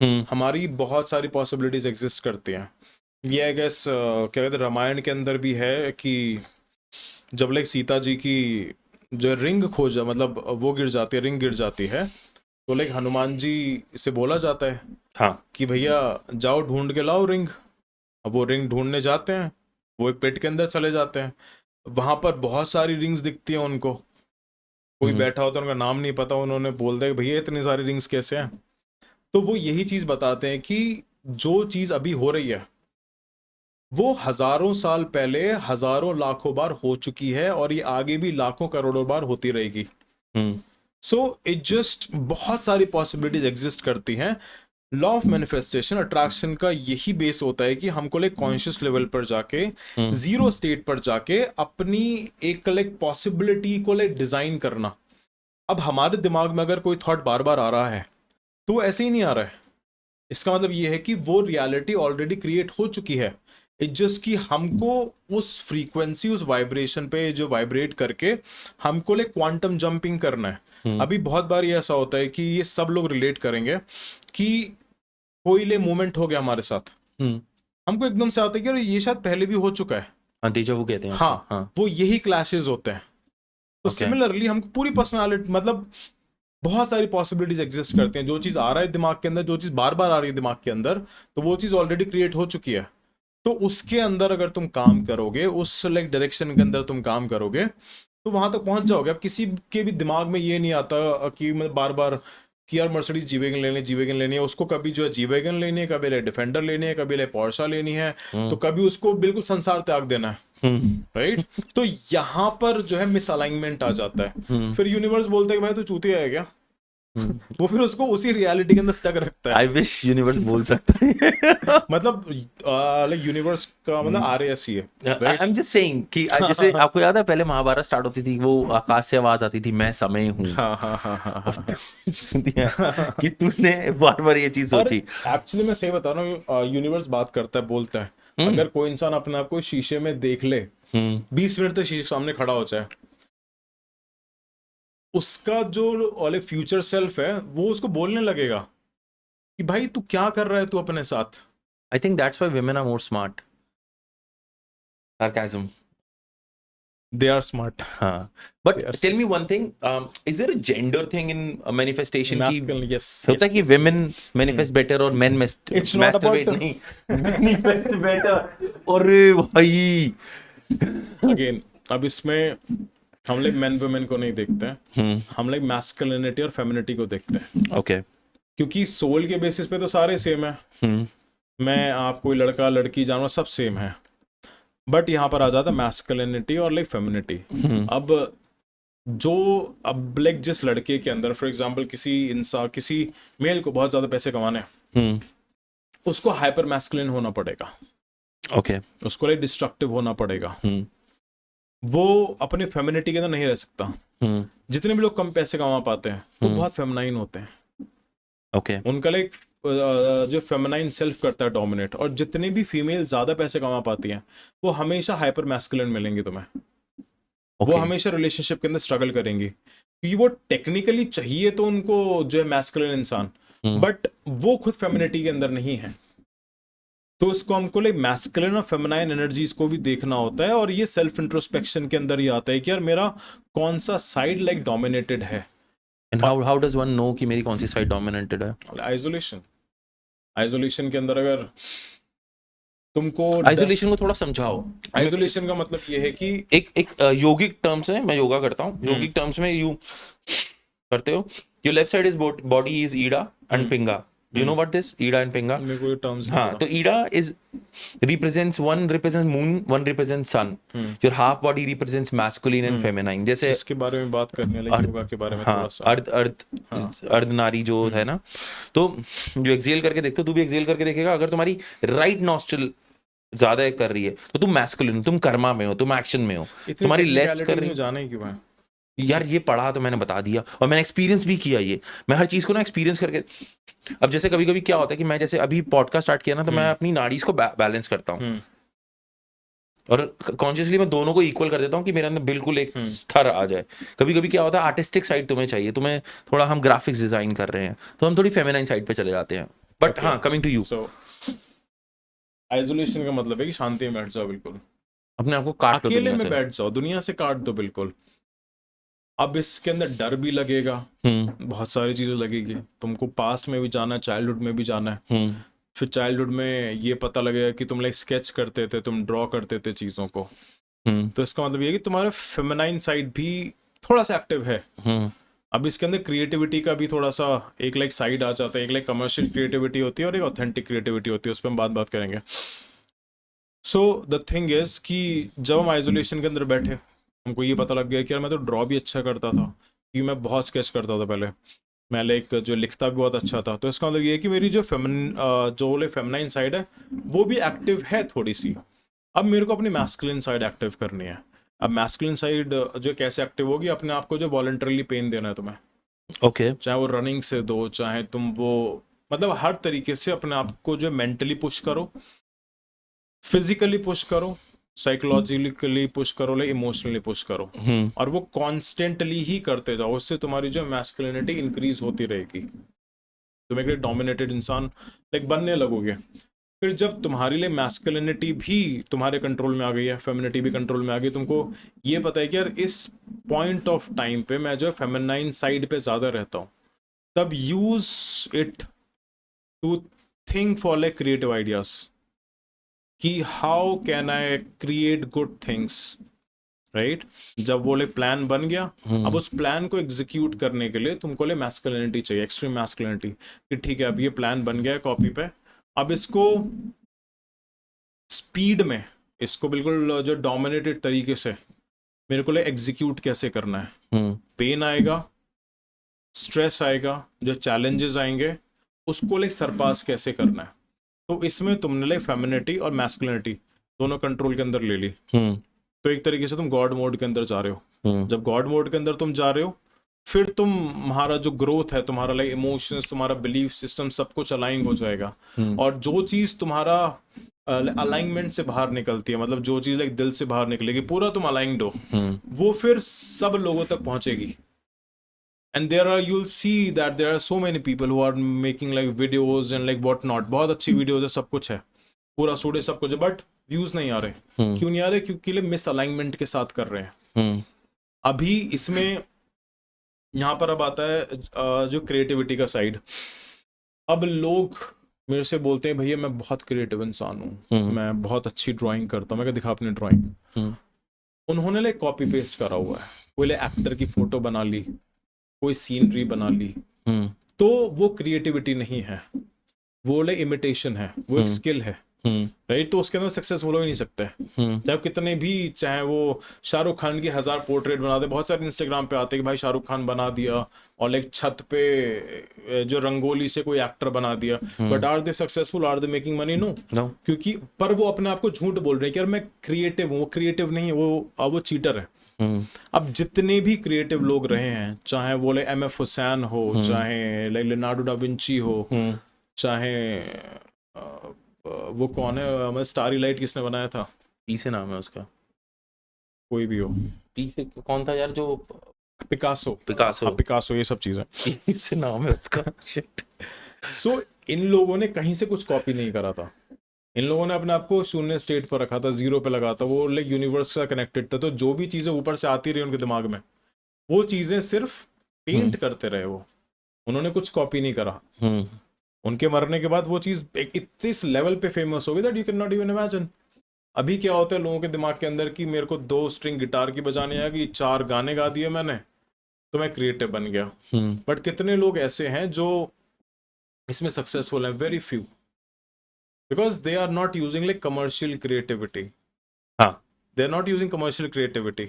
हमारी बहुत सारी पॉसिबिलिटीज एग्जिस्ट करती हैं। ये आई गेस क्या कहते हैं, रामायण के अंदर भी है कि जब लाइक सीता जी की जो रिंग खोजा, मतलब वो गिर जाती है, रिंग गिर जाती है, तो लाइक हनुमान जी से बोला जाता है हाँ कि भैया जाओ ढूंढ के लाओ रिंग। अब वो रिंग ढूंढने जाते हैं, वो एक पेट के अंदर चले जाते हैं, वहां पर बहुत सारी रिंग्स दिखती हैं उनको। कोई बैठा होता है, उनका नाम नहीं पता, उन्होंने बोल दिया कि भैया इतनी सारी रिंग्स कैसे हैं। तो वो यही चीज बताते हैं कि जो चीज अभी हो रही है वो हजारों साल पहले हजारों लाखों बार हो चुकी है, और ये आगे भी लाखों करोड़ों बार होती रहेगी। सो इट जस्ट बहुत सारी पॉसिबिलिटीज एग्जिस्ट करती हैं। लॉ ऑफ मैनिफेस्टेशन अट्रैक्शन का यही बेस होता है कि हमको लाइक कॉन्शियस लेवल पर जाके, जीरो स्टेट पर जाके अपनी एक लाइक पॉसिबिलिटी को लाइक डिजाइन करना। अब हमारे दिमाग में अगर कोई थॉट बार बार आ रहा है तो वो ऐसे ही नहीं आ रहा है, इसका मतलब ये है कि वो रियलिटी ऑलरेडी क्रिएट हो चुकी है। इट जस्ट कि हमको उस फ्रीक्वेंसी, उस वाइब्रेशन पे जो वाइब्रेट करके हमको लाइक क्वांटम जंपिंग करना है। अभी बहुत बार ये ऐसा होता है कि ये सब लोग रिलेट करेंगे कि कोई ले मूवमेंट हो गया हमारे साथ, हमको एकदम से आता है कि अरे ये शायद पहले भी हो चुका है। हाँ डेजा वू कहते हैं उसको। हाँ, हाँ वो यही क्लैशेस होते हैं। तो ओके सिमिलरली हमको पूरी पर्सनालिटी, मतलब बहुत सारी पॉसिबिलिटीज एग्जिस्ट करती हैं। जो चीज आ रहा है दिमाग के अंदर, जो चीज बार बार आ रही है दिमाग के अंदर, तो वो चीज ऑलरेडी क्रिएट हो चुकी है। तो उसके अंदर अगर तुम काम करोगे, उस लाइक डायरेक्शन के अंदर तुम काम करोगे, तो वहां तक पहुंच जाओगे। अब किसी के भी दिमाग में ये नहीं आता कि मैं बार बार कि यार मर्सिडीज जी वैगन लेनी, जी वैगन लेनी है, उसको कभी जो है जी वैगन लेनी है, कभी ले डिफेंडर लेनी है, कभी ले पोर्शा लेनी है, तो कभी उसको बिल्कुल संसार त्याग देना है, राइट। तो यहाँ पर जो है मिसअलाइनमेंट आ जाता है। फिर यूनिवर्स बोलता है कि भाई तू चूतिया है क्या। वो फिर उसको उसी रियलिटी के अंदर स्टक रखता है। आई विश यूनिवर्स बोल सकता है। मतलब लाइक यूनिवर्स का मतलब RAS ही है, आई राइट। एम जस्ट सेइंग कि जैसे आपको याद है पहले महाभारत स्टार्ट होती थी, वो आकाश से आवाज आती थी मैं समय हूँ। हाँ हाँ हाँ हाँ और हाँ कि तूने बार बार ये चीज और सोची। एक्चुअली मैं सही बता रहा हूँ, यूनिवर्स बात करता है, बोलता है। अगर कोई इंसान अपने आप को शीशे में देख ले, 20 मिनट तक शीशे के सामने खड़ा हो जाए, उसका जो वाले फ्यूचर सेल्फ है वो उसको बोलने लगेगा कि भाई तू क्या कर रहा है तू अपने साथ। I think that's why women are more smart. Sarcasm. They are smart. हाँ but Yes. tell me one thing, is there a gender thing in manifestation की Masculine, yes, होता है yes, कि yes. women manifest better और men It's not about masturbate नहीं manifest better। अरे भाई again, अब इसमें हम लोग मेन वुमेन को नहीं देखते हैं, हम लोग मैस्कुलिनिटी और फेमिनिटी को देखते हैं। ओके क्योंकि सोल के बेसिस पे तो सारे सेम है, मैं आप कोई लड़का लड़की जानवर सब सेम है। बट यहाँ पर आ जाता है मैस्कुलिनिटी और लाइक फेमिनिटी। अब जो अब लाइक जिस लड़के के अंदर फॉर एग्जांपल किसी इंसान, किसी मेल को बहुत ज्यादा पैसे कमाने हैं, उसको हाइपर मैस्कुलिन होना पड़ेगा, ओके उसको लाइक डिस्ट्रक्टिव होना पड़ेगा, वो अपने फेमिनिटी के अंदर नहीं रह सकता। जितने भी लोग कम पैसे कमा पाते हैं वो बहुत फेमिनाइन होते हैं, ओके उनका लाइक जो फेमिनाइन सेल्फ करता है डोमिनेट। और जितने भी फीमेल ज्यादा पैसे कमा पाती हैं वो हमेशा हाइपर मैस्कुलिन मिलेंगी तुम्हें। वो हमेशा रिलेशनशिप के अंदर स्ट्रगल करेंगी क्योंकि वो टेक्निकली चाहिए तो उनको जो है मैस्कुलिन इंसान, बट वो खुद फेमिनिटी के अंदर नहीं है। तो इसको हमको लाइक मैस्कुलिन और फेमिनाइन एनर्जीज को भी देखना होता है, और ये सेल्फ इंट्रोस्पेक्शन के अंदर ही आता है कि यार मेरा कौन सा साइड लाइक डोमिनेटेड है। And how does one know कि मेरी कौन सी साइड डोमिनेटेड है? आइसोलेशन के अंदर अगर तुमको आइसोलेशन को थोड़ा समझाओ। आइसोलेशन का मतलब ये है कि एक योगिक टर्म्स में, मैं योगा करता हूँ, योगिक टर्म्स में यू करते हो your left side is body is Ida and पिंगा। You know what this Ida and पिंगा? मेरे को ये terms नहीं हाँ, पता। तो ईडा is represents, one represents moon, one represents sun. Your half body represents masculine and feminine. जैसे इसके बारे में बात करने वाले योगा के बारे में थोड़ा सा। अर्धनारी जो है ना, तो जो एक्सेल करके देखते हो, तू भी एक्सेल करके देखेगा, अगर तुम्हारी राइट नॉस्ट्रल ज्यादा कर रही है तो तुम मैस्कुलिन, तुम कर्मा में हो, तुम एक्शन में हो। तुम्हारी लेफ्ट कर रही है, जाने क्यों है यार ये पढ़ा तो मैंने बता दिया, और मैंने एक्सपीरियंस भी किया ये। मैं हर चीज को ना एक्सपीरियंस करके, अब जैसे कभी कभी क्या होता है कि मैं जैसे अभी पॉडकास्ट स्टार्ट किया ना, तो मैं अपनी नाड़ीज को बैलेंस करता हूँ, और कॉन्शियसली मैं दोनों को इक्वल कर देता हूँ कि मेरे अंदर बिल्कुल एक स्तर आ जाए। कभी कभी क्या होता है, आर्टिस्टिक साइड तुम्हें चाहिए, तुम्हें थोड़ा, हम ग्राफिक्स डिजाइन कर रहे हैं तो हम थोड़ी फेमिनाइन साइड पे चले जाते हैं। बट हाँ, coming to you, so isolation का मतलब है कि शांति में बैठ जाओ, बिल्कुल अपने आप को काट लो अकेले दुनिया में से। बैठ जाओ, दुनिया से काट दो बिल्कुल। अब इसके अंदर डर भी लगेगा, बहुत सारी चीजें लगेगी। तुमको पास्ट में भी जाना है, चाइल्डहुड में भी जाना है। फिर चाइल्डहुड में ये पता लगेगा कि तुम लाइक स्केच करते थे, तुम ड्रॉ करते थे चीजों को। तो इसका मतलब ये है कि तुम्हारा फेमिनाइन साइड भी थोड़ा सा एक्टिव है। अब इसके अंदर क्रिएटिविटी का भी थोड़ा सा एक लाइक साइड आ जाता है। एक लाइक कमर्शियल क्रिएटिविटी होती है और एक ऑथेंटिक क्रिएटिविटी होती है, उस पर हम बात करेंगे। सो द थिंग इज कि जब हम आइसोलेशन के अंदर बैठे, हमको ये पता लग गया कि यार मैं तो ड्रॉ भी अच्छा करता था, कि मैं बहुत स्केच करता था पहले, मैं लाइक जो लिखता भी बहुत अच्छा था। तो इसका मतलब ये है कि मेरी जो फेमिनाइन साइड है वो भी एक्टिव है थोड़ी सी। अब मेरे को अपनी मैस्कुलिन साइड एक्टिव करनी है। अब मैस्कुलिन साइड जो कैसे एक्टिव होगी, अपने आप को जो वॉलंटरली पेन देना है तुम्हें, ओके, चाहे वो रनिंग से दो, चाहे तुम वो मतलब हर तरीके से अपने आप को जो मेंटली पुश करो, फिजिकली पुश करो, साइकोलॉजिकली पुश करो, लाइक इमोशनली पुश करो, और वो कॉन्स्टेंटली ही करते जाओ। उससे तुम्हारी जो मैस्कुलिनिटी इंक्रीज होती रहेगी, तुम एक डोमिनेटेड इंसान लाइक बनने लगोगे। फिर जब तुम्हारे लिए मैस्कुलिनिटी भी तुम्हारे कंट्रोल में आ गई है, फेमिनिटी भी कंट्रोल में आ गई, तुमको ये पता है कि यार इस पॉइंट ऑफ टाइम पे मैं जो है फेमिनाइन साइड पे ज्यादा रहता हूँ, तब use it to think for like creative ideas कि how can I create good things, right. जब वो लाइक प्लान बन गया, अब उस प्लान को एग्जीक्यूट करने के लिए तुमको लाइक मैस्कुलिनिटी चाहिए, एक्सट्रीम मैस्कुलिनिटी, कि ठीक है अब ये प्लान बन गया है कॉपी पे, अब इसको स्पीड में, इसको बिल्कुल जो डोमिनेटेड तरीके से मेरे को लाइक एग्जीक्यूट कैसे करना है। पेन आएगा, स्ट्रेस आएगा, जो चैलेंजेस आएंगे उसको लाइक सरपास कैसे करना है। तो इसमें तुमने लाइक फेमिनिटी और मैस्कुलिनिटी दोनों कंट्रोल के अंदर ले ली। तो एक तरीके से तुम गॉड मोड के अंदर जा रहे हो। जब गॉड मोड के अंदर तुम जा रहे हो, फिर तुम्हारा जो ग्रोथ है, तुम्हारा लाइक इमोशंस, तुम्हारा बिलीफ सिस्टम, सब कुछ अलाइन हो जाएगा। और जो चीज तुम्हारा अलाइनमेंट से बाहर निकलती है, मतलब जो चीज लाइक दिल से बाहर निकलेगी, पूरा तुम अलाइंड हो, वो फिर सब लोगों तक पहुंचेगी। And you'll see that there are so many people who are making like videos and like what not, बहुत अच्छी वीडियोस है, सब कुछ है, पूरा स्टूडियो सब कुछ है, बट व्यूज नहीं आ रहे। क्यों नहीं आ रहे? क्योंकि लिए मिस अलाइनमेंट के साथ कर रहे हैं। अभी इसमें यहाँ पर अब आता है जो क्रिएटिविटी का साइड। अब लोग मेरे से बोलते हैं भैया मैं बहुत क्रिएटिव इंसान हूँ, मैं बहुत अच्छी ड्राइंग करता हूँ। मैं दिखा अपनी ड्राइंग। उन्होंने लाइक कॉपी पेस्ट करा हुआ है, कोई एक्टर की फोटो बना ली, कोई सीनरी बना ली, तो वो क्रिएटिविटी नहीं है, वो लाइक इमिटेशन है, वो एक स्किल है, राइट। तो उसके अंदर सक्सेसफुल हो ही नहीं सकते, चाहे कितने भी, चाहे वो शाहरुख खान की 1000 पोर्ट्रेट बना दे। बहुत सारे इंस्टाग्राम पे आते हैं कि भाई शाहरुख खान बना दिया, और लाइक छत पे जो रंगोली से कोई एक्टर बना दिया, but are they successful, are they making money? No. क्योंकि पर वो अपने आप को झूठ बोल रहे हैं कि यार मैं क्रिएटिव हूँ। वो क्रिएटिव नहीं है, वो चीटर है। अब जितने भी क्रिएटिव लोग रहे हैं, चाहे वो लाइक M.F. हुसैन हो, चाहे लाइक लियोनार्डो डा विंची हो, चाहे वो कौन है, स्टारी लाइट किसने बनाया था? पी से नाम है उसका, कोई भी हो। पी से कौन था यार, जो पिकासो, पिकासो, पिकासो, ये सब चीजें पी से नाम है उसका। शिट। सो इन लोगों ने कहीं से कुछ कॉपी नहीं करा था। इन लोगों ने अपने आप को शून्य स्टेट पर रखा था, जीरो पे लगा था। वो लाइक यूनिवर्स से कनेक्टेड था। तो जो भी चीजें ऊपर से आती रही उनके दिमाग में, वो चीजें सिर्फ पेंट करते रहे। वो उन्होंने कुछ कॉपी नहीं करा। उनके मरने के बाद वो चीज इस लेवल पे फेमस हो गई that you can not even imagine. अभी क्या होता है लोगों के दिमाग के अंदर कि मेरे को 2 स्ट्रिंग गिटार की बजाने आ गई, 4 गाने गा दिए मैंने, तो मैं क्रिएटिव बन गया। बट कितने लोग ऐसे हैं जो इसमें सक्सेसफुल हैं? Very few, because they are not using like commercial creativity. हाँ, They are not using commercial creativity.